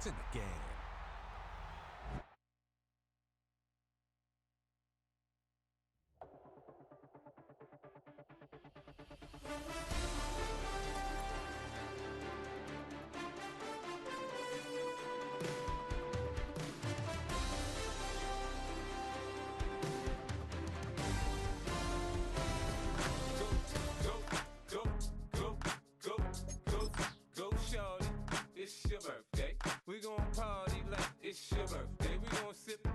in the game. It's your birthday. We gon' party like it's your birthday. We gon' sip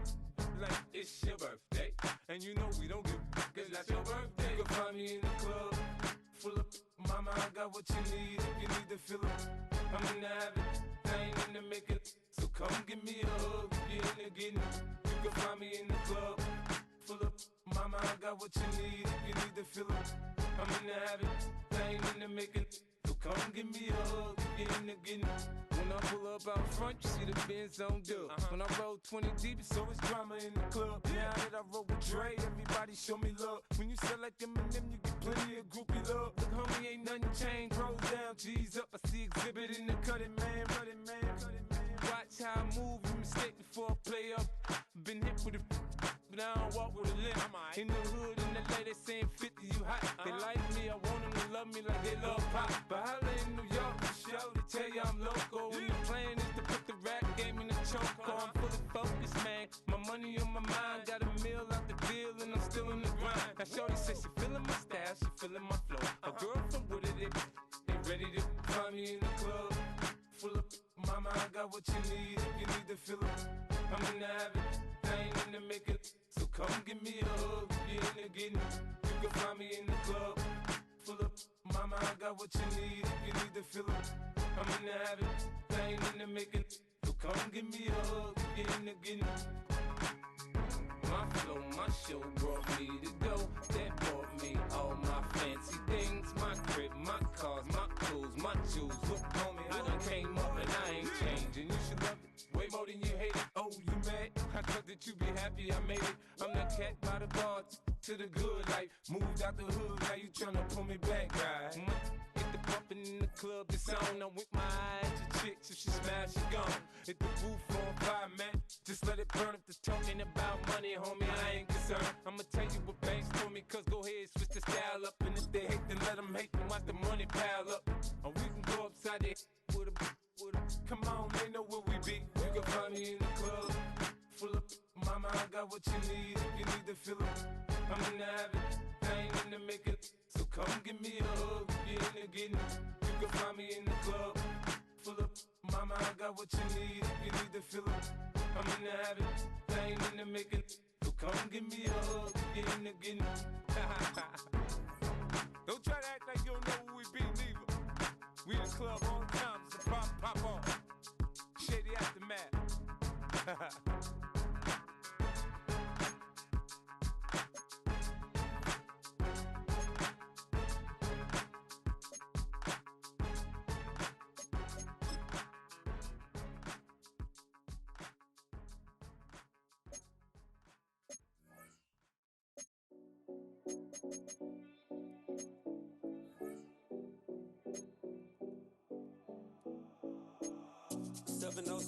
like it's your birthday. And you know we don't give cause that's your birthday. You can find me in the club, full of mama, I got what you need. If you need to fill up, I'm in the habit, I ain't in the making. So come give me a hug, if you're in the getting. You can find me in the club, full of mama, I got what you need. If you need to fill up, I'm in the habit, I ain't in the making. So come give me a hug, if you're in the getting. When I pull up out front, you see the Benz on dub. When I roll 20 deep, it's always drama in the club. Now that I roll with Dre, everybody show me love. When you sell like Eminem, you get plenty of groupie love. Look, homie, ain't nothing changed. Roll down, G's up. I see exhibit in the cutting, man. Watch how I move, you mistake before I play up. Been hit with a but I don't walk with a limp. In the hood, in the lady saying 50, you hot. They like me, I want them to love me like they love pop. But holla in New York, the show, they tell you I'm local. When the plan is to put the rap game in the choke. I'm fully focused, man. My money on my mind, got a meal out the deal, and I'm still in the grind. Now shorty says she feeling my style, she feeling my flow. A girl from Wooded, they ready to find me in the club. Full of mama, I got what you need. If you need to fill up, I'm in the habit, I ain't in the making. So come give me a hug, if you're in the getting. You can find me in the club, full of mama, I got what you need. If you need to fill up, I'm in the habit, I ain't in the making. So come give me a hug, if you're in the getting. My flow, my show brought me to go. That brought me all my fancy things. My crib, my cars, my clothes, my jewels. Look, homie, I done came up and I ain't changing. You should love it way more than you hate it. Oh, you mad? I thought that you be happy I made it. I'm that cat by the bar to the good life. Moved out the hood, now you tryna pull me back, right? Hit the bumpin' in the club, it's on. I'm with my eyes to chicks, if she smash, she gone. Hit the roof on fire, man. Just let it burn if they're talking about money, homie, I ain't concerned. I'ma tell you what banks told me, cause go ahead, switch the style up. And if they hate, then let them hate, then watch the money pile up. Or we can go upside there with a come on, they know where we be. You can find me in the club, full of mama, I got what you need. If you need to fill up, I'm in the habit, I ain't in the making. So come give me a hug, if you're in the getting. You can find me in the club, full of mama, I got what you need. If you need to fill up, I'm in the habit, I ain't in the making. So come give me a hug, if you're in the getting. Don't try to act like you don't know who we be, neither. We in the club all the time, so pop on. Shady Aftermath.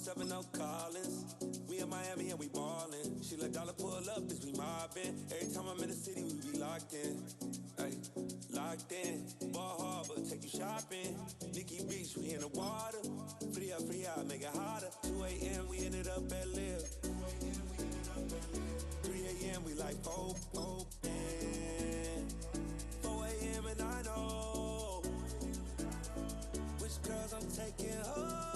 Seven oh Collins. We in Miami and we ballin'. She let dollar pull up as we mobbin'. Every time I'm in the city, we be locked in. Ay, locked in. Ball Harbor, take you shopping. Nikki Beach, we in the water. Free up, make it hotter. 2 a.m. we ended up at Live. 3 a.m. we like open. 4 a.m. and I know which girls I'm taking home.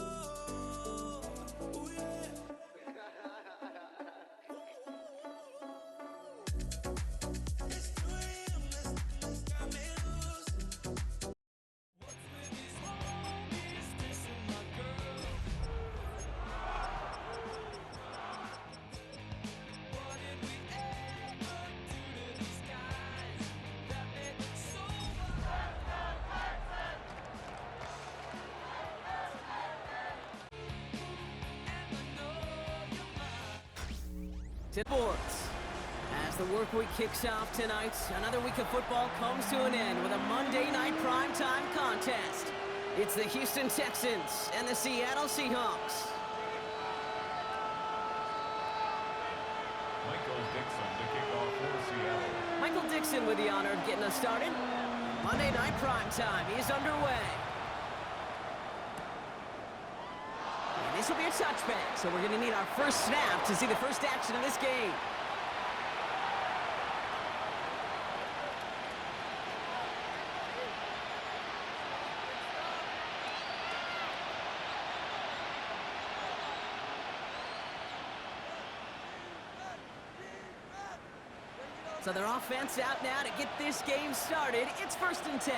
Sports. As the work week kicks off tonight, another week of football comes to an end with a Monday night primetime contest. It's the Houston Texans and the Seattle Seahawks. Mixon with the honor of getting us started. Monday Night Prime Time is underway. And this will be a touchback, so we're going to need our first snap to see the first action of this game. So their offense out now to get this game started. It's 1st and 10.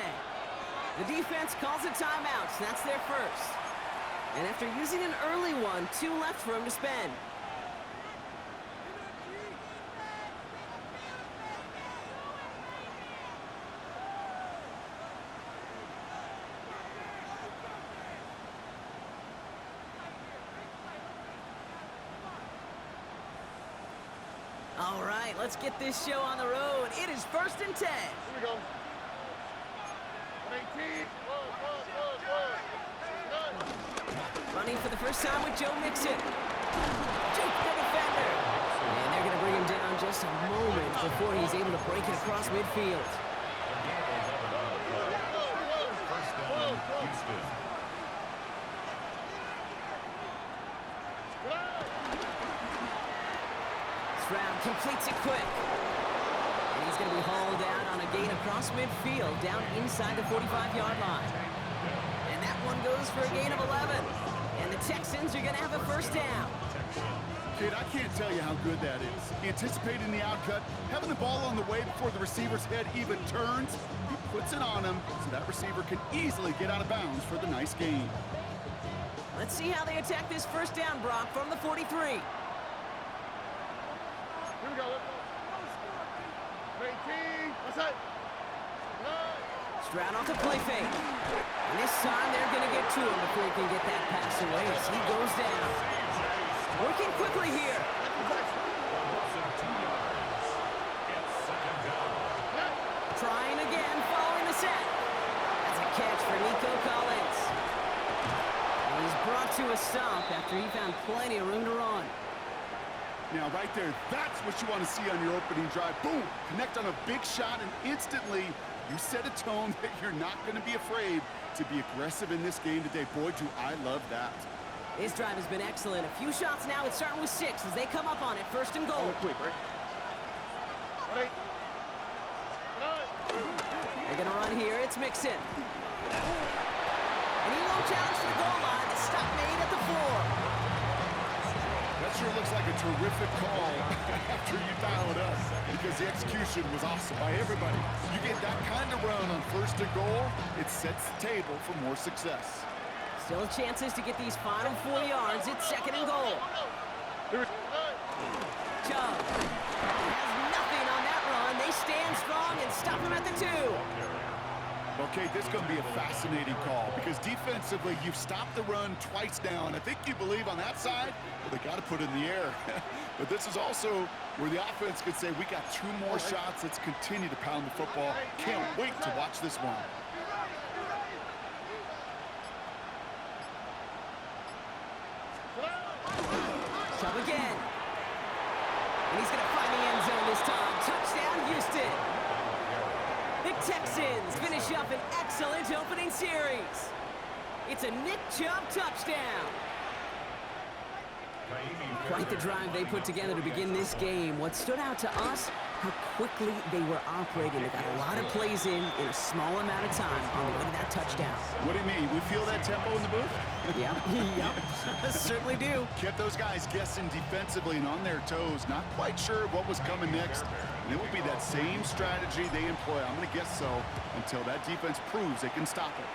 The defense calls a timeout, so that's their first. And after using an early one, 2 left for him to spend. All right, let's get this show on the road. It is 1st and 10. Here we go. 18. Running for the first time with Joe Mixon. Juke the defender. And they're going to bring him down just a moment before he's able to break it across midfield. First down, Houston. Stroud completes it quick. And he's going to be hauled out on a gain across midfield, down inside the 45-yard line. And that one goes for a gain of 11. And the Texans are going to have a first down. Kid, I can't tell you how good that is. Anticipating the outcut, having the ball on the way before the receiver's head even turns, he puts it on him so that receiver can easily get out of bounds for the nice gain. Let's see how they attack this first down, Brock, from the 43. Here we go. 18. What's that? Stroud off the play fake. And this time they're going to get to him before he can get that pass away as he goes down. Working quickly here. Trying again, following the set. That's a catch for Nico Collins. And he's brought to a stop after he found plenty of room to run. Now, right there, that's what you want to see on your opening drive. Boom! Connect on a big shot, and instantly you set a tone that you're not going to be afraid to be aggressive in this game today. Boy, do I love that. This drive has been excellent. A few shots now. It's starting with 6 as they come up on it. 1st and goal. Quick, right? They're going to run here. It's Mixon. And he won't challenge for the goal line. The stop made at the 4. That sure looks like a terrific call after you dial it up, because the execution was awesome by everybody. You get that kind of run on 1st and goal, it sets the table for more success. Still chances to get these final 4 yards. It's 2nd and goal. Chubb has nothing on that run. They stand strong and stop him at the 2. Okay, this is going to be a fascinating call because defensively, you've stopped the run twice now, and I think you believe on that side, well, they got to put it in the air. But this is also where the offense could say, we got 2 more shots. Let's continue to pound the football. Can't wait to watch this one. Chubb again. And he's going to find the end zone this time. Touchdown, Houston. The Texans finish up an excellent opening series. It's a Nick Chubb touchdown. Quite the drive they put together to begin this game. What stood out to us, how quickly they were operating. They got a lot of plays in a small amount of time on the way to that touchdown. What do you mean? We feel that tempo in the booth? Yep. Certainly do. Kept those guys guessing defensively and on their toes, not quite sure what was coming next. And it will be that same strategy they employ, I'm going to guess so, until that defense proves they can stop it.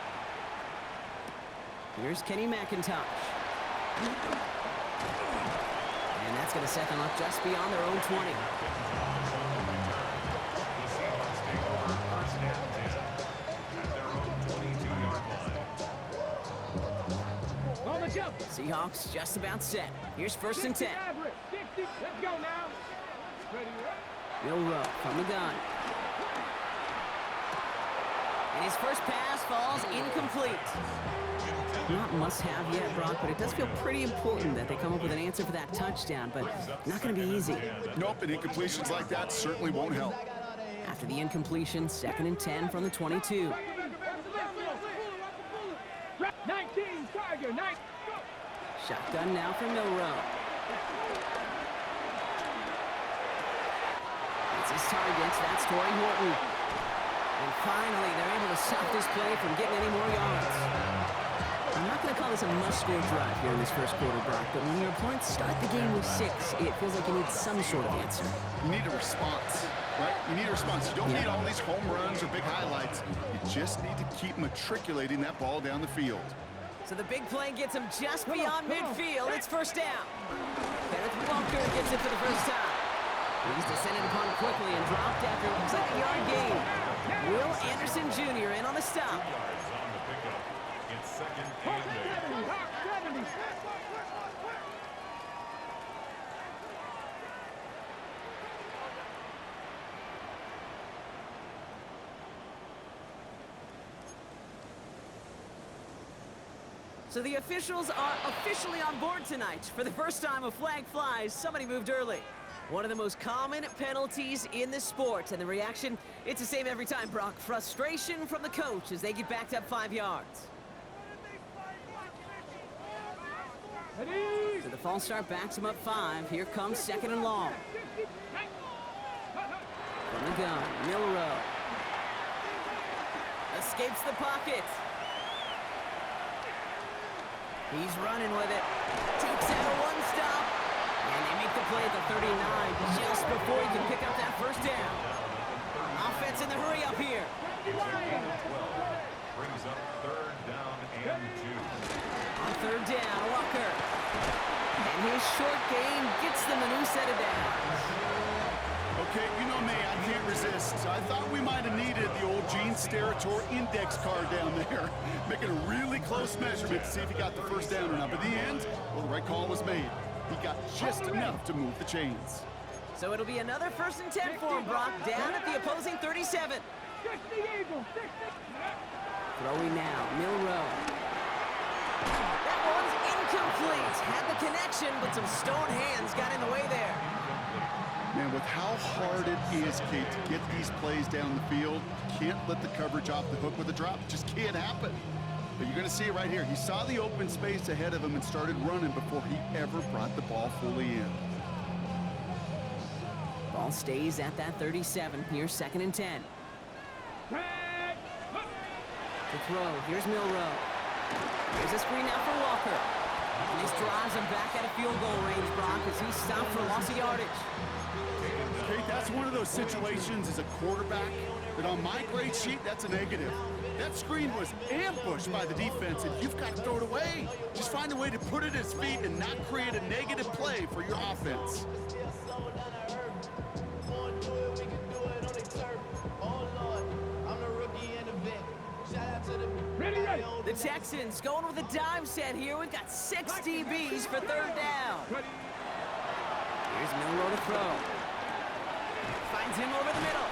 Here's Kenny McIntosh. And that's going to set them up just beyond their own 20. Seahawks just about set. Here's 1st and 10. Let's go now. Will Rowe from the gun. And his first pass falls incomplete. Not must-have yet, Brock, but it does feel pretty important that they come up with an answer for that touchdown, but not going to be easy. Nope, and incompletions like that certainly won't help. After the incompletion, 2nd and 10 from the 22. 19, Tiger, 9. Shotgun now for Milrow. It's his target. That's Torrey Horton. And finally, they're able to stop this play from getting any more yards. I'm not going to call this a must-score drive here in this first quarter, Brock, but when your opponents start the game with 6, it feels like you need some sort of answer. You need a response, right? You need a response. You don't need all these home runs or big highlights. You just need to keep matriculating that ball down the field. So the big play gets him just beyond midfield. It's first down. Kenneth Walker gets it for the first time. He's descended upon quickly and dropped after it looks like a yard gain. Will Anderson Jr. in on the stop. Yards on the pickup. It's 2nd and 8. So the officials are officially on board tonight. For the first time, a flag flies. Somebody moved early. One of the most common penalties in the sport. And the reaction, it's the same every time, Brock. Frustration from the coach as they get backed up 5 yards. So the false start backs him up 5. Here comes 2nd and long. From the gun, Milrow. Escapes the pocket. He's running with it. Takes out a one stop. And they make the play at the 39 just before he can pick up that first down. Offense in the hurry up here. 12 brings up 3rd down and 2. On 3rd down, Walker. And his short gain gets them a new set of downs. Okay, you know me, I can't resist. I thought we might have needed the old Gene Steratore index card down there, making a really close measurement to see if he got the first down or not. But in the end, well, the right call was made. He got just enough to move the chains. So it'll be another 1st and 10 for him, Brock, down at the opposing 37. Throwing now, Milrow. That one's incomplete. Had the connection, but some stone hands got in the way there. Man, with how hard it is, Kate, to get these plays down the field, you can't let the coverage off the hook with a drop. It just can't happen. But you're going to see it right here. He saw the open space ahead of him and started running before he ever brought the ball fully in. Ball stays at that 37. Here's 2nd and 10. To throw, here's Milrow. Here's a screen out for Walker. And this drives him back at a field goal range, Brock, as he stopped for loss of yardage. Kate, that's one of those situations as a quarterback that on my grade sheet, that's a negative. That screen was ambushed by the defense, and you've got to throw it away. Just find a way to put it at his feet and not create a negative play for your offense. The Texans going with a dime set here. We've got 6 DBs for 3rd down. Here's Milrow to throw. Finds him over the middle.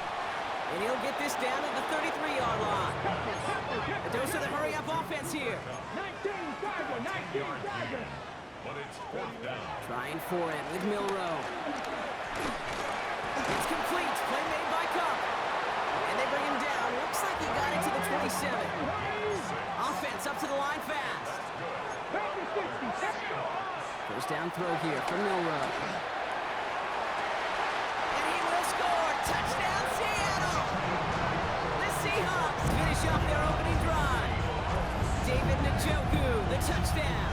And he'll get this down at the 33-yard line. The dose of the hurry-up offense here. 19 Tiger. But it's 4th down. Trying for it with Milrow. It's complete. Play made by Cup. And they bring him down. Looks like he got it to the 27. Offense up to the line fast. First down throw here from Milrow. And he will score. Touchdown, Seattle. The Seahawks finish off their opening drive. David Njoku, the touchdown.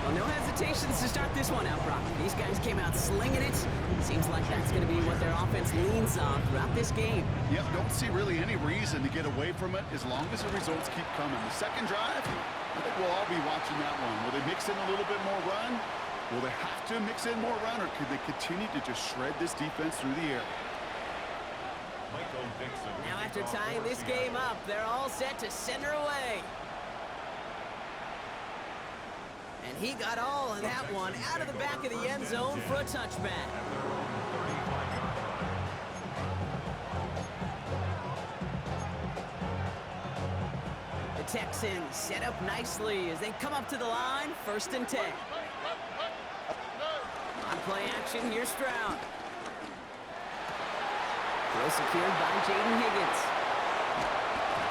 Well, no hesitations to start this one out, Brock. These guys came out slinging it. Seems like that's going to be what their offense leans on throughout this game. Yep, don't see really any reason to get away from it as long as the results keep coming. The second drive, I think we'll all be watching that one. Will they mix in a little bit more run? Will they have to mix in more run, or could they continue to just shred this defense through the air? Michael Dixon. Now after tying this game up, they're all set to send her away. And he got all of that one out of the back of the end zone for a touchback. The Texans set up nicely as they come up to the line, 1st and 10. On play action, here's Stroud. Throw secured by Jaden Higgins.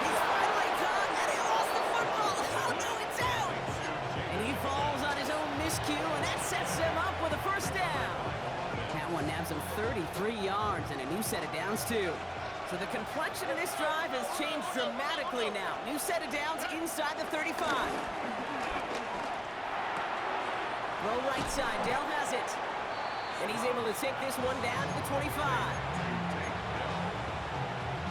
He's finally caught, and he lost the football. Oh, no, it's out. And he falls on his own miscue, and that sets him up with a first down. That one nabs him 33 yards and a new set of downs, too. So the complexion of this drive has changed dramatically now. New set of downs inside the 35. Throw right side, Dale has it. And he's able to take this one down to the 25.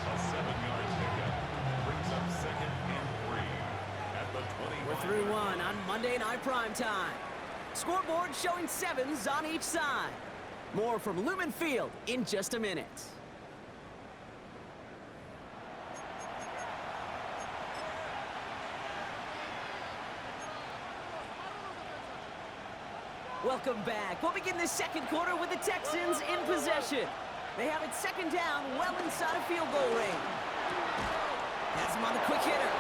A 7-yard pickup brings up 2nd and 3 at the 20. We're through one on Monday Night Primetime. Scoreboard showing 7s on each side. More from Lumen Field in just a minute. Welcome back. We'll begin the second quarter with the Texans in possession. They have it 2nd down, well inside of field goal range. Has him on the quick hitter.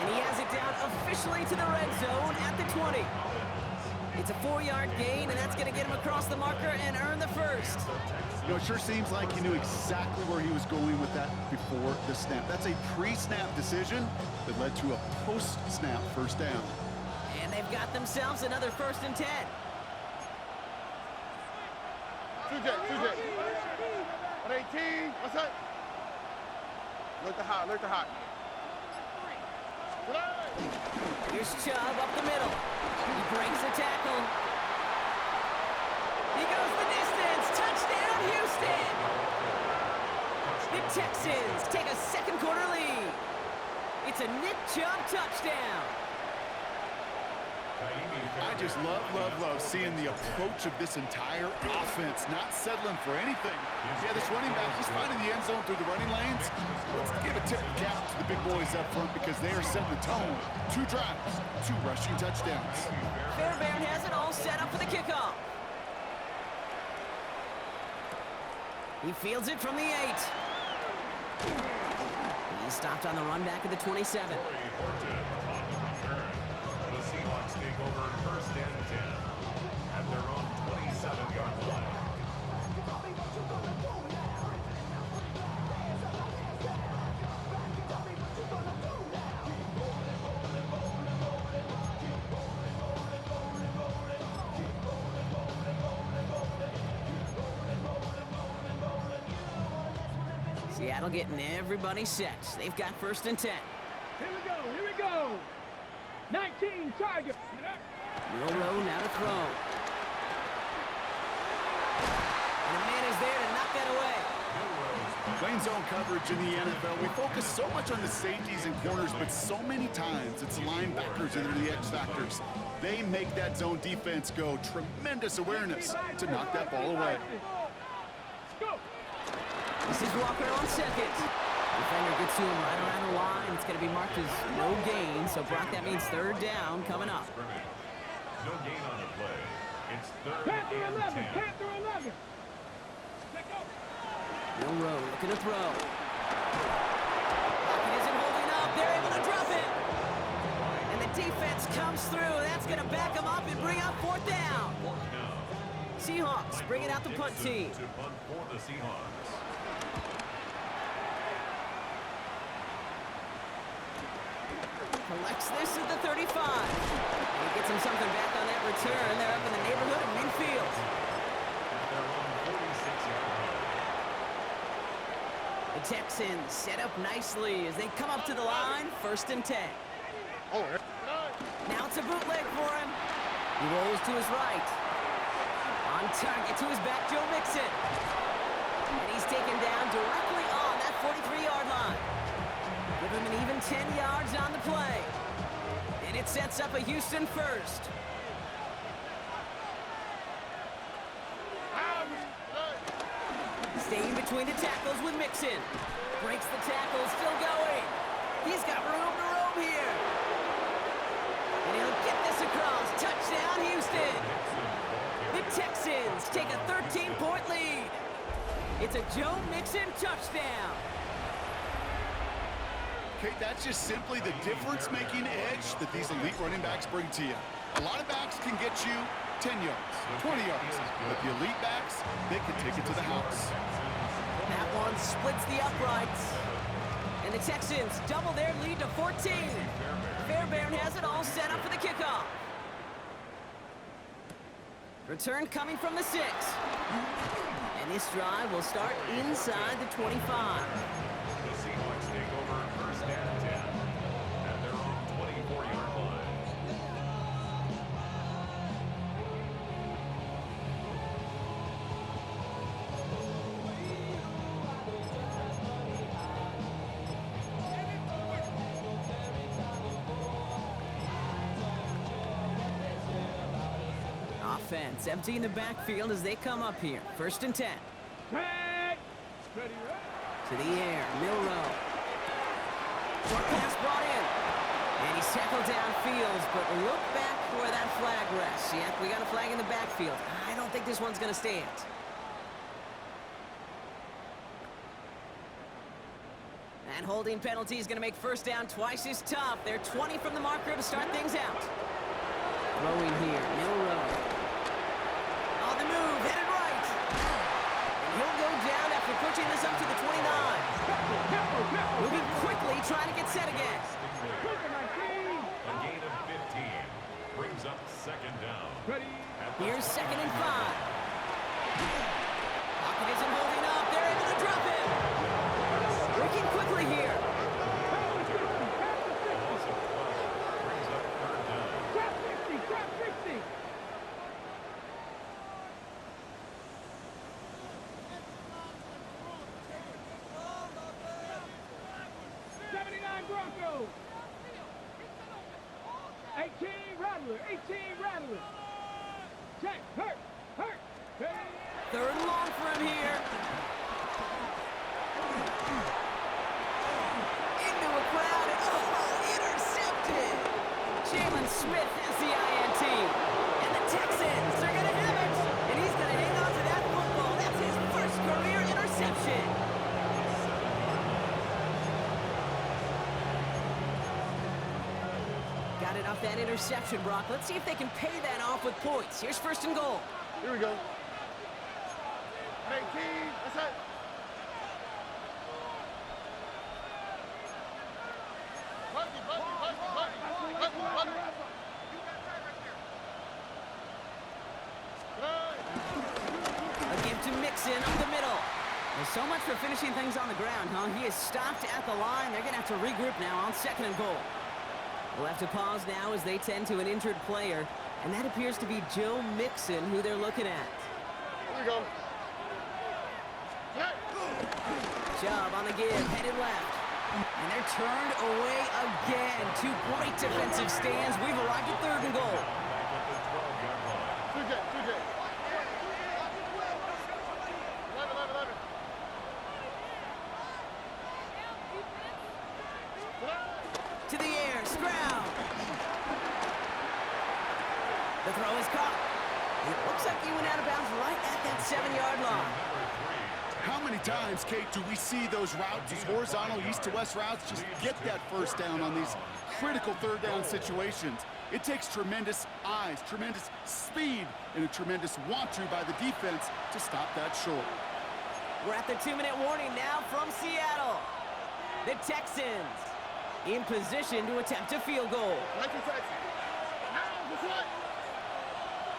And he has it down officially to the red zone at the 20. It's a 4-yard gain, and that's going to get him across the marker and earn the first. You know, it sure seems like he knew exactly where he was going with that before the snap. That's a pre-snap decision that led to a post-snap first down. And they've got themselves another 1st and 10. 2J. 118. What's up? Look the hot. Here's Chubb up the middle. He breaks the tackle. He goes the distance. Touchdown, Houston! The Texans take a second quarter lead. It's a Nick Chubb touchdown. I just love seeing the approach of this entire offense, not settling for anything. Yeah, this running back, he's finding the end zone through the running lanes. Let's give a tip of cap to the big boys up front because they are setting the tone. 2 drives, 2 rushing touchdowns. Fairbairn has it all set up for the kickoff. He fields it from the 8. He's stopped on the run back at the 27. The Seahawks take over 1st and 10 at their own 27-yard line. Seattle getting everybody set. They've got 1st and 10. Here we go. 19 target. Milrow now to throw. And a man is there to knock that away. Playing zone coverage in the NFL, we focus so much on the safeties and corners, but so many times it's the linebackers that are the X factors. They make that zone defense go. Tremendous awareness to knock that ball away. This is Walker on 2nd. Defender gets to him right around the line. It's going to be marked as no gain. So, Brock, that means 3rd down coming up. No gain on the play. It's 3rd Panther and 11. 10. Panther 11. Milrow looking to throw. Pocket isn't holding up. They're able to drop it. And the defense comes through. That's going to back them up and bring up 4th down. Seahawks bring it out the punt team. To punt for the Seahawks. Collects this at the 35. And he gets him something back on that return. They're up in the neighborhood of midfield. At their own 46-yard line. The Texans set up nicely as they come up to the line. 1st and 10. Now it's a bootleg for him. He rolls to his right. On target to his back, Joe Mixon. And he's taken down directly on that 43-yard line. Give him an even 10 yards on the play. And it sets up a Houston first. Staying between the tackles with Mixon. Breaks the tackle, still going. He's got room to roam here. And he'll get this across. Touchdown, Houston. The Texans take a 13-point lead. It's a Joe Mixon touchdown. Okay, that's just simply the difference-making edge that these elite running backs bring to you. A lot of backs can get you 10 yards, 20 yards, but the elite backs, they can take it to the house. That one splits the uprights. And the Texans double their lead to 14. Fairbairn has it all set up for the kickoff. Return coming from the 6. And this drive will start inside the 25. The Seahawks take over first and 10 at their own 24-yard line. Offense emptying the backfield as they come up here. First and 10. Tag. Ready, To the air, Milrow. Short pass brought in. And he's tackled downfield, but look back where that flag rests. Yep, we got a flag in the backfield. I don't think this one's going to stand. And holding penalty is going to make first down twice as tough. They're 20 from the marker to start things out. Throwing here, Milrow. On the move, headed right. And he'll go down after pushing this up to the 29. Moving quickly, trying to get set again. A gain of 15 brings up second down. Here's second and 5. Pocket isn't holding up. They're able to drop him. Working quickly here. Loss of 12 brings up third down. Trap 60, trap 60. Broncos. 18 Rattler, 18 Rattler. Check, hurt. Third and long for him here. Into a crowd and intercepted. Jalen Smith has the INT. And the Texans are going to have it. And he's going to hang on to that football. That's his first career interception. Got it off that interception, Brock. Let's see if they can pay that off with points. Here's first and goal. Here we go. 18. That's it. A give to Mixon up the middle. There's so much for finishing things on the ground, huh? He is stopped at the line. They're going to have to regroup now on second and goal. We'll have to pause now as they tend to an injured player, and that appears to be Joe Mixon, who they're looking at. Here we go. Chubb on the give, headed left. And they're turned away again. Two great defensive stands. We've arrived at third and goal. Back at the 12-yard line. 2J. 11. To the air, Stroud. The throw is caught. It looks like he went out of bounds right at that 7-yard line. How many times, Kate, do we see those routes, these horizontal east-to-west routes, just get that first down on these critical third down situations? It takes tremendous eyes, tremendous speed, and a tremendous want-to by the defense to stop that short. We're at the 2-minute warning now from Seattle. The Texans in position to attempt a field goal. 19 seconds. Now, this one.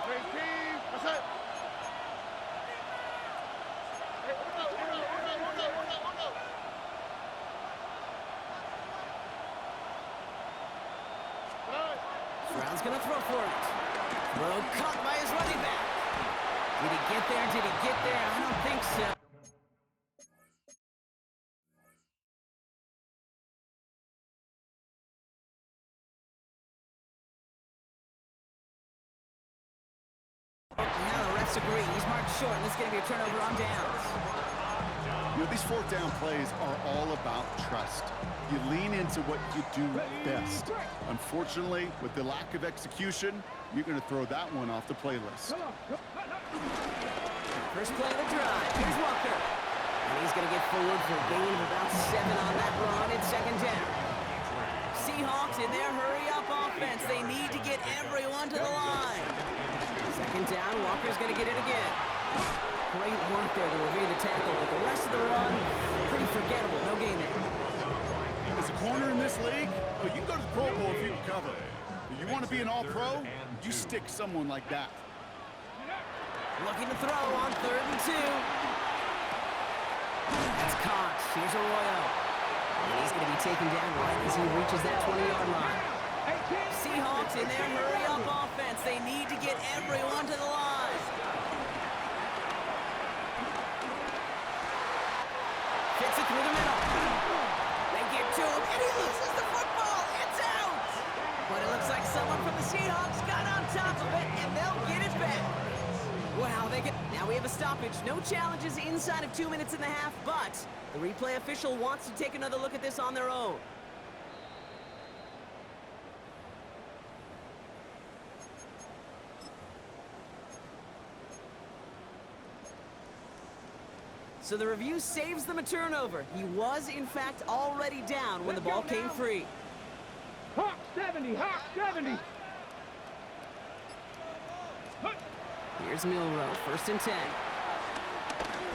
19. That's it. Hey, hold on. Stroud's going to throw for it. Throw caught by his running back. Did he get there? I don't think so. Now the refs agree. He's marked short, and it's going to be a turnover on downs. You know, these fourth down plays are all about trust. You lean into what you do best. Unfortunately, with the lack of execution, you're going to throw that one off the playlist. First play of the drive. Here's Walker. And he's going to get forward for a gain of about 7 on that run. It's second down. Seahawks in their hurry-up offense. They need to get everyone to the line. Second down. Walker's going to get it again. Great work there to evade the tackle, but the rest of the run, pretty forgettable. No gain there. As a corner in this league, oh, you can go to the Pro Bowl if you can cover. But you want to be an all-pro, you stick someone like that. Looking to throw on 3rd and 2. That's caught. Here's Arroyo. And he's going to be taken down right as he reaches that 20-yard line. Seahawks in their hurry-up offense. They need to get everyone to the line. Fits it through the middle. They get to him, and he loses the football. It's out. But it looks like someone from the Seahawks got on top of it, and they'll get it back. Wow, now we have a stoppage. No challenges inside of 2 minutes and a half, but the replay official wants to take another look at this on their own. So the review saves them a turnover. He was, in fact, already down when the ball came free. Hawk 70, Hawk 70. Here's Milrow, 1st and 10.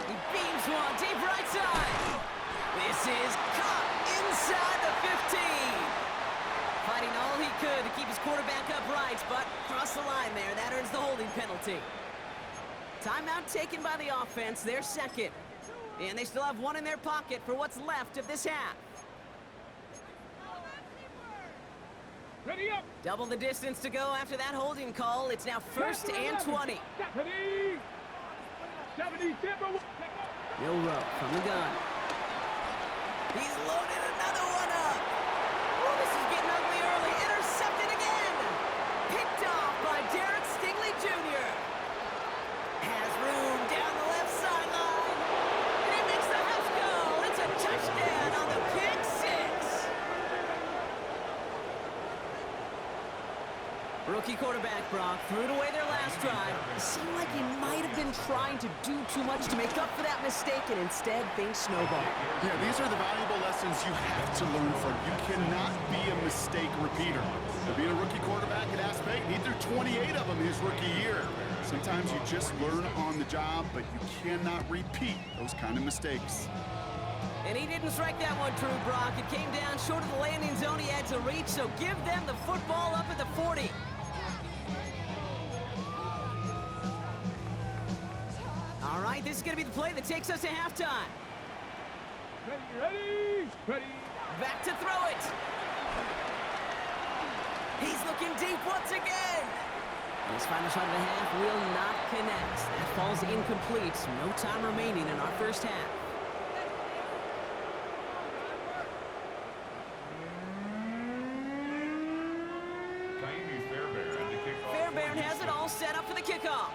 He beams one, deep right side. This is caught inside the 15. Fighting all he could to keep his quarterback upright, but crossed the line there. That earns the holding penalty. Timeout taken by the offense, their 2nd. And they still have one in their pocket for what's left of this half. Ready up. Double the distance to go after that holding call. It's now 1st and 20. 70, Timber. Milrow from the gun. He's loaded another one up. Oh, this is getting ugly early. Intercepted again. Picked off by Derek Stingley Jr. Has room down the left sideline. And he makes the house go. It's a touchdown on the pick 6. Rookie quarterback Brock threw it away their last drive. It seemed like he might have been trying to do too much to make up for that mistake, and instead things snowballed. Yeah, these are the valuable lessons you have to learn from. You cannot be a mistake repeater. Being a rookie quarterback at Ass Payton, he threw 28 of them his rookie year. Sometimes you just learn on the job, but you cannot repeat those kind of mistakes. And he didn't strike that one true, Brock. It came down short of the landing zone he had to reach, so give them the football up at the 40. All right, this is going to be the play that takes us to halftime. Ready. Back to throw it. He's looking deep once again. And his final shot of the half will not connect. That falls incomplete. No time remaining in our first half. Fairbairn has it all set up for the kickoff.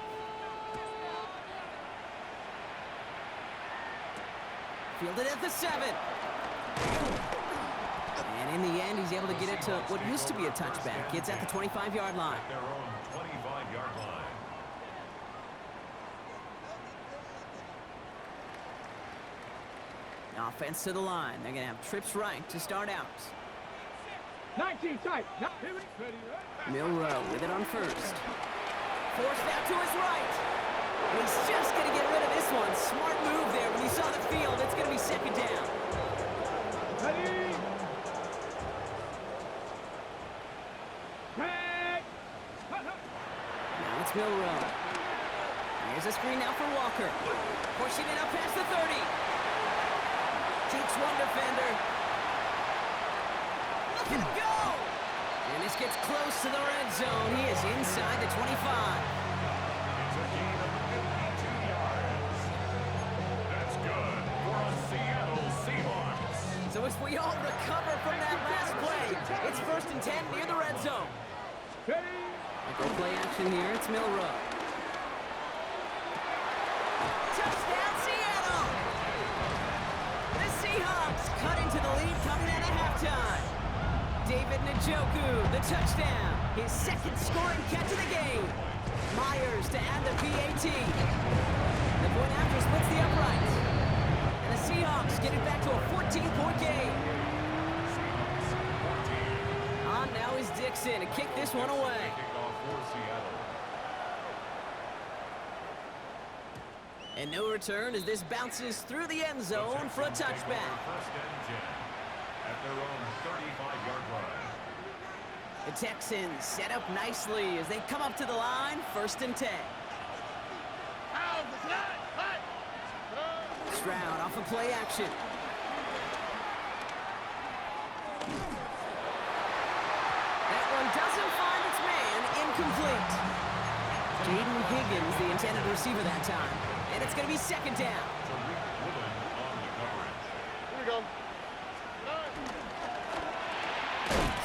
Fielded at the 7. And in the end, he's able to get it to what used to be a touchback. It's at the 25-yard line. Their own 25-yard line. Offense to the line. They're going to have trips right to start out. 19 tight. Milrow with it on 1st. Forced out to his right. And he's just going to get rid of this one. Smart move there. When you saw the field, it's going to be 2nd down. Ready. Now it's Milrow. Here's a screen now for Walker. Pushing it up past the 30. Takes one defender. Look at him go! And this gets close to the red zone. He is inside the 25. It's a gain of 52 yards. That's good for a Seattle Seahawks. So as we all recover from that last play, it's 1st and 10 near the red zone. Ready. Go play action here. It's Milrow. Touchdown, Seattle! The Seahawks cut into the lead coming out of halftime. David Njoku, the touchdown. His 2nd scoring catch of the game. Myers to add the PAT. The point after splits the upright. And the Seahawks get it back to a 14-point game. On now is Dixon to kick this one away. Kickoff for Seattle. And no return as this bounces through the end zone for a touchback. First and 10 at their own 35-yard line. The Texans set up nicely as they come up to the line, 1st and 10. Stroud off of play action. That one doesn't find its man, incomplete. Jaden Higgins, the intended receiver that time. And it's going to be 2nd down. Tariq Woolen on the coverage. Here we go.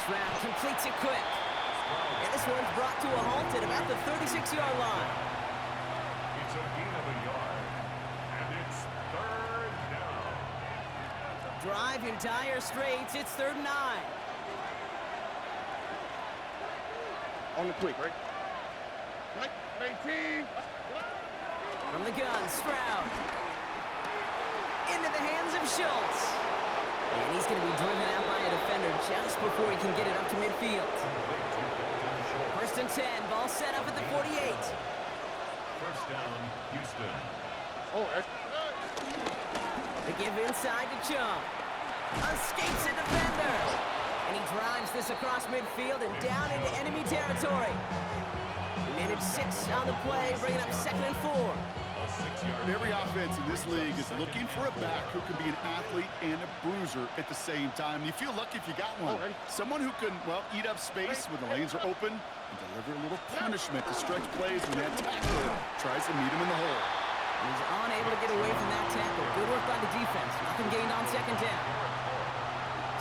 Stroud completes it quick. And this one's brought to a halt at about the 36-yard line. It's a gain of a yard, and it's 3rd down. Drive in dire straits. It's 3rd and 9. On the quick, right? Right, 18. From the gun, Stroud. Into the hands of Schultz. And he's going to be driven out by a defender just before he can get it up to midfield. 1st and 10, ball set up at the 48. First down, Houston. Oh, They give inside to Chung. Escapes a defender. And he drives this across midfield and down into enemy territory. He managed 6 on the play, bringing up 2nd and 4. A 6-yard. Every offense in this league is looking for a back who can be an athlete and a bruiser at the same time. You feel lucky if you got one. Someone who can, well, eat up space when the lanes are open and deliver a little punishment to stretch plays when that tackler tries to meet him in the hole. He's unable to get away from that tackle. Good work by the defense. Nothing gained on 2nd down.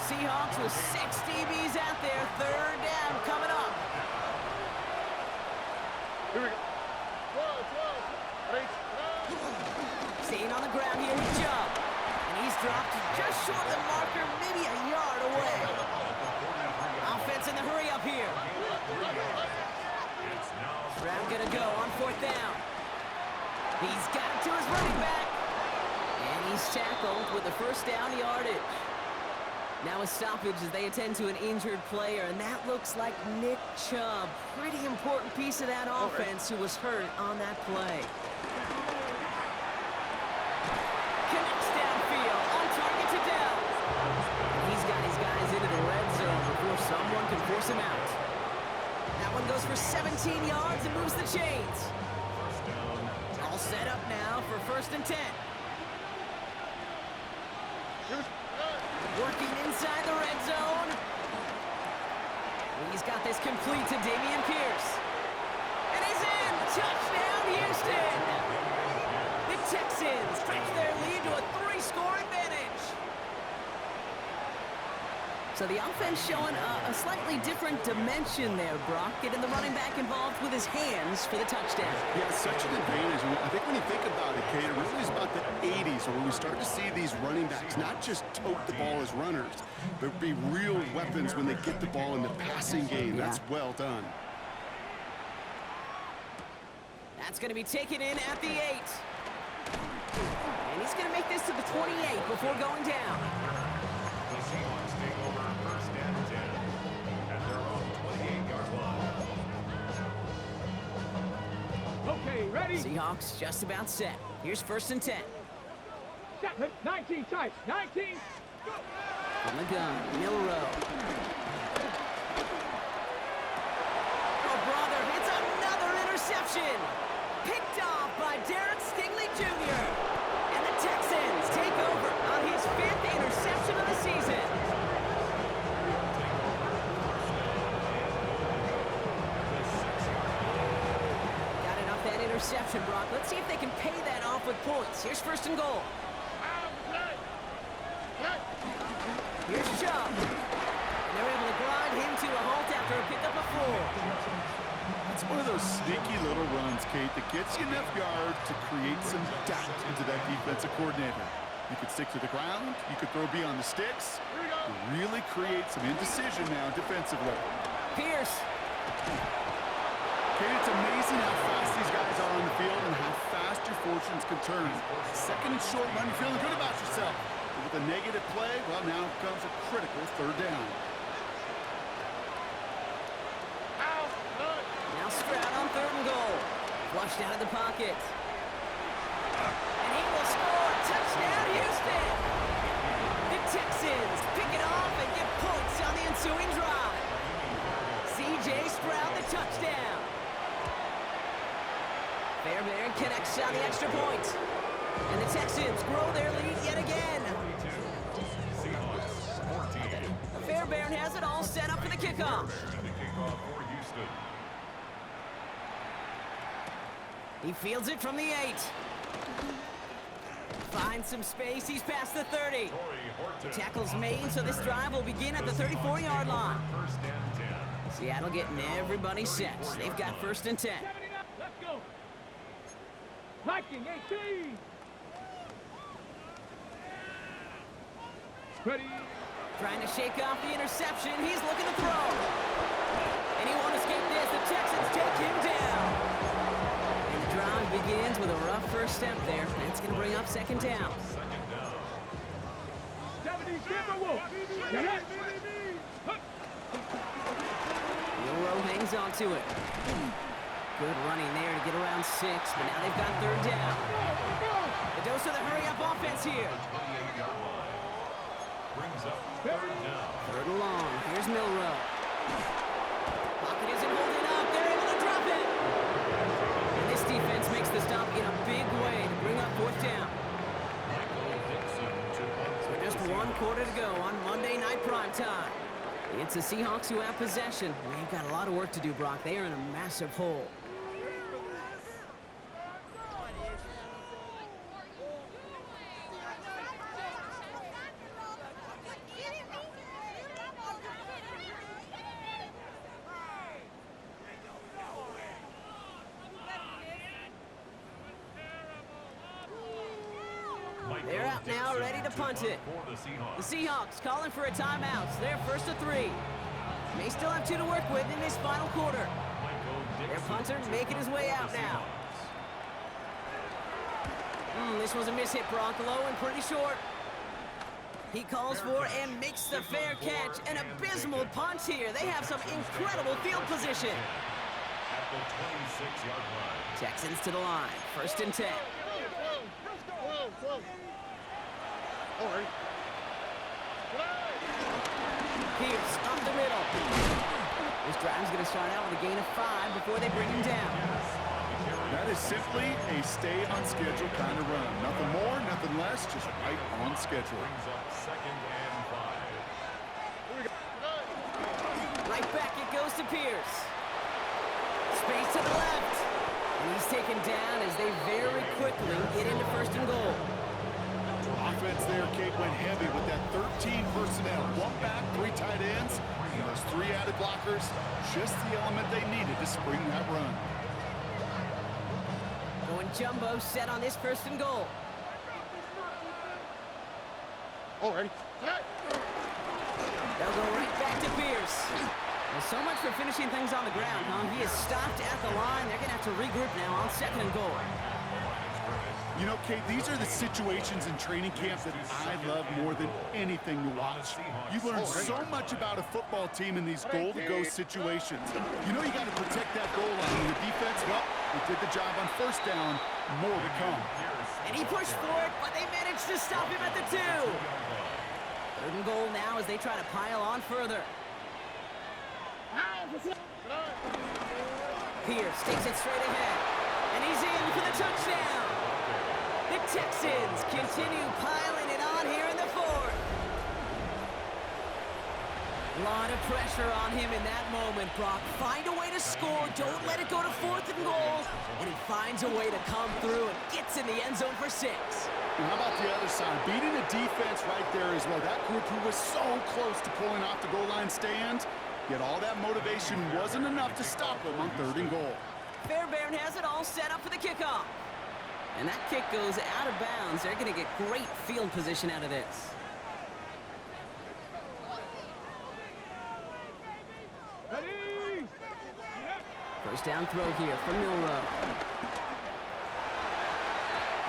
Seahawks with 6 DBs out there. 3rd down coming up. here we go. 12. Staying on the ground here with Chubb. And he's dropped just short of the marker, maybe a yard away. Offense in the hurry up here. It's now Stroud gonna go on 4th down. He's got it to his running back. And he's tackled with the 1st down yardage. Now a stoppage as they attend to an injured player, and that looks like Nick Chubb. Pretty important piece of that offense who was hurt on that play. Connects downfield, on target to Dell. He's got his guys into the red zone before someone can force him out. That one goes for 17 yards and moves the chains. first down. All set up now for 1st and 10. Working inside the red zone. He's got this complete to Dameon Pierce. And he's in! Touchdown, Houston! The Texans stretch their lead to a 3-score advantage. So the offense showing a slightly different dimension there, Brock. Getting the running back involved with his hands for the touchdown. Yeah, it's such an advantage. I think when you think about it, Kate, it really is about the 80s where we start to see these running backs not just tote the ball as runners, but be real weapons when they get the ball in the passing game. That's well done. That's going to be taken in at the 8. And he's going to make this to the 28 before going down. The Seahawks take over 1st and 10 at their own 28-yard line. Okay, ready? Seahawks just about set. Here's 1st and 10. Set. 19 tight. 19. Go. From the gun, Milrow. Oh, brother, it's another interception. Picked off by Derek Stingley Jr. And the Texans take over on his 5th interception of the season. Got it off that interception, Brock. Let's see if they can pay that off with points. Here's 1st and goal. Here's Chubb. And they're able to grind him to a halt after a pickup of 4. It's one of those sneaky little runs, Kate, that gets you enough yards to create some doubt into that defensive coordinator. You could stick to the ground. You could throw beyond the sticks. You really create some indecision now defensively. Pierce. Kate, it's amazing how fast these guys are on the field and how fast your fortunes can turn. 2nd and short run, you're feeling good about yourself. But with a negative play, well, now comes a critical 3rd down. Now Stroud on 3rd and goal. Flushed out of the pocket. Touchdown, Houston! The Texans pick it off and get points on the ensuing drive. C.J. Stroud, the touchdown. Fairbairn connects on the extra point. And the Texans grow their lead yet again. 42. Seahawks 14. Fairbairn has it all set up for the kickoff. The kickoff for Houston. He fields it from the 8. Finds some space. He's past the 30. The tackle's made, so this drive will begin at the 34-yard line. First and 10. Seattle getting everybody set. They've got first and 10. Let's go. Viking 18. Ready. Trying to shake off the interception. He's looking to throw. And he won't escape this. The Texans take him down. And the drive begins with a rough first step there. That's going to bring up second down. Second down. 70 Timberwolves. Milrow hangs on to it. Good running there to get around 6, but now they've got third down. The dose of the hurry-up offense here. 28-yard line. Brings up third down. Third and long. Here's Milrow. Pocket isn't holding up. They're able to drop it. And this defense makes the stop in a big way to bring up fourth down. So just one quarter to go on Monday Night Primetime. It's the Seahawks who have possession. They've got a lot of work to do, Brock. They are in a massive hole. They're out now, ready to punt it. The Seahawks calling for a timeout. They're first to 3. May still have 2 to work with in this final quarter. Their punter making his way out now. This was a mishit, Brock. Low and pretty short. He calls for and makes the fair catch. An abysmal punt here. They have some incredible field position. At the 26-yard line. Texans to the line. First and 10. Pierce up the middle. This drive's going to start out with a gain of 5 before they bring him down. That is simply a stay on schedule kind of run. Nothing more, nothing less, just right on schedule. Brings up second and 5. Right back it goes to Pierce. Space to the left. And he's taken down as they very quickly get into first and goal. Offense there, Kate, went heavy with that 13 personnel. 1 back, 3 tight ends, and those 3 added blockers. Just the element they needed to spring that run. Going jumbo set on this first and goal. Already. They'll go right back to Pierce. Well, so much for finishing things on the ground, huh? He is stopped at the line. They're going to have to regroup now on second and goal. You know, Kate, these are the situations in training camp that I love more than anything to watch. You learn so much about a football team in these goal-to-go situations. You know you got to protect that goal line. And the defense, well, they did the job on first down. More to come. And he pushed for it, but they managed to stop him at the 2. Third and goal now as they try to pile on further. Pierce takes it straight ahead. And he's in for the touchdown. The Texans continue piling it on here in the 4th. A lot of pressure on him in that moment, Brock. Find a way to score. Don't let it go to 4th and goal. And he finds a way to come through and gets in the end zone for 6. How about the other side? Beating a defense right there as well. That group who was so close to pulling off the goal line stand, yet all that motivation wasn't enough to stop them on 3rd and goal. Fairbairn has it all set up for the kickoff. And that kick goes out of bounds. They're going to get great field position out of this. Ready. First down throw here from Milrow.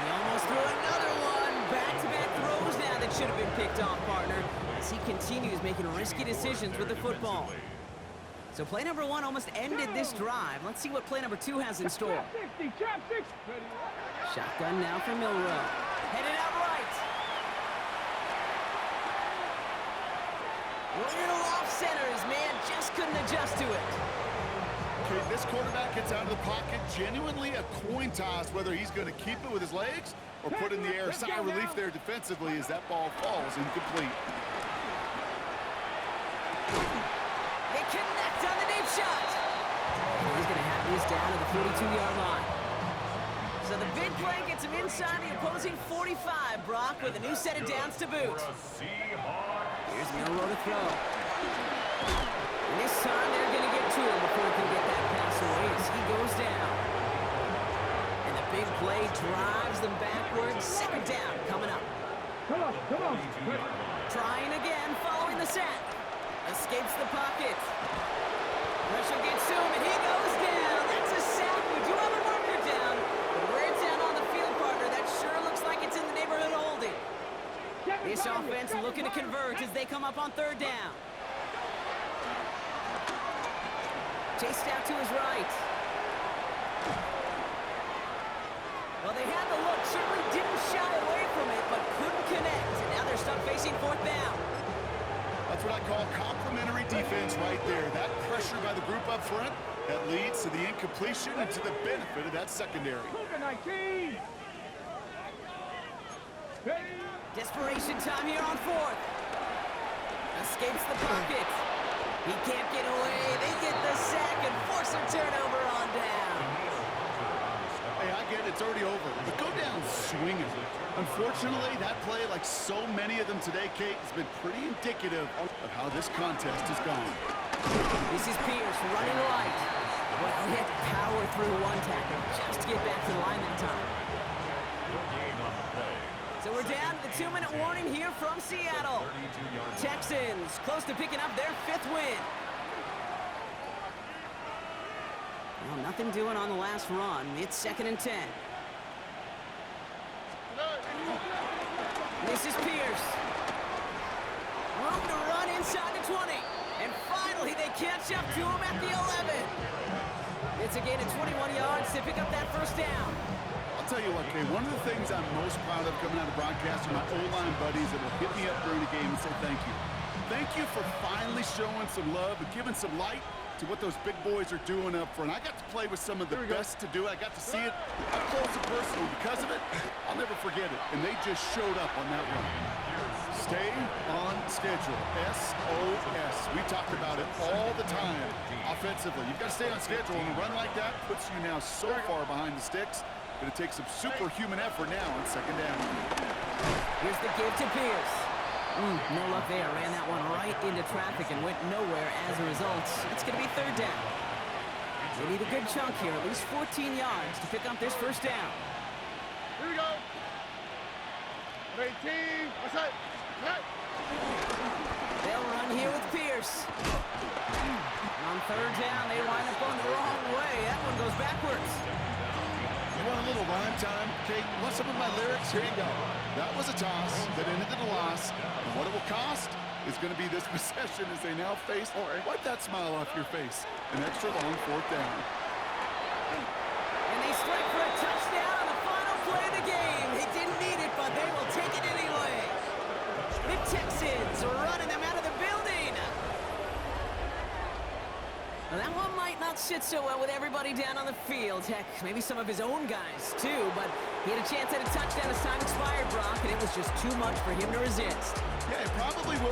He almost threw another one. Back-to-back throws now that should have been picked off, partner, as he continues making risky decisions with the football. So play number 1 almost ended this drive. Let's see what play number 2 has in store. Trap 60. Shotgun now for Milrow. Headed out right. Little off centers, man. Just couldn't adjust to it. Okay, this quarterback gets out of the pocket. Genuinely a coin toss whether he's going to keep it with his legs or put it in the air. Sigh of relief there defensively as that ball falls incomplete. They connect on the deep shot. And he's going to have this down to the 42-yard line. So the big play gets him inside the opposing 45, Brock, with a new set of downs to boot. Here's Milrow to throw. And this time they're going to get to him before he can get that pass away as he goes down. And the big play drives them backwards. Second down coming up. Come on, come on. Trying again, following the sack. Escapes the pocket. Pressure gets to him, and he goes down. That's a sack. We do have a marker down. But where it's down on the field, partner, that sure looks like it's in the neighborhood of holding. This offense looking to convert as they come up on third down. Chased out to his right. Well, they had the look, certainly didn't shy away from it, but couldn't connect. And now they're stuck facing fourth down. That's what I call complementary defense right there. That pressure by the group up front, that leads to the incompletion and to the benefit of that secondary. 19. Desperation time here on fourth. Escapes the pocket. He can't get away. They get the sack and force a turnover on down. Hey, I get it. It's already over. But go down swinging. Unfortunately, that play, like so many of them today, Kate, has been pretty indicative of how this contest has gone. This is Pierce running light. Well, he had to power through one tackle just to get back to the line that time. So we're down to the 2-minute warning here from Seattle. Texans close to picking up their 5th win. Well, nothing doing on the last run. It's 2nd and 10. This is Pierce. Room to run inside the 20. And finally, they catch up to him at the 11. It's a gain of 21 yards to pick up that first down. I'll tell you what, Kay, one of the things I'm most proud of coming out of broadcasting, my O-line buddies that will hit me up during the game and say thank you. Thank you for finally showing some love and giving some light to what those big boys are doing up front. I got to play with some of the best to do it. I got to see it up close and personal. Because of it, I'll never forget it. And they just showed up on that run. Stay on schedule. SOS. We talked about it all the time offensively. You've got to stay on schedule, and a run like that puts you now so far behind the sticks. Going to take some superhuman effort now on second down. Here's the give to Pierce. No luck there. Ran that one right into traffic and went nowhere as a result. It's going to be third down. They need a good chunk here, at least 14 yards to pick up this first down. Here we go. 18. Outside. They'll run here with Pierce. On third down, they line up on the wrong way. That one goes backwards. You want a little rhyme time? Kate, want some of my lyrics? Here you go. That was a toss that ended in a loss. And what it will cost is going to be this possession as they now face, wipe that smile off your face, an extra long fourth down. And they strike for a touchdown on the final play of the game. They didn't need it, but they will take it anyway. The Texans are running them out of the building. Well, that one might not sit so well with everybody down on the field. Heck, maybe some of his own guys, too. But he had a chance at a touchdown as time expired, Brock, and it was just too much for him to resist. Yeah, it probably will.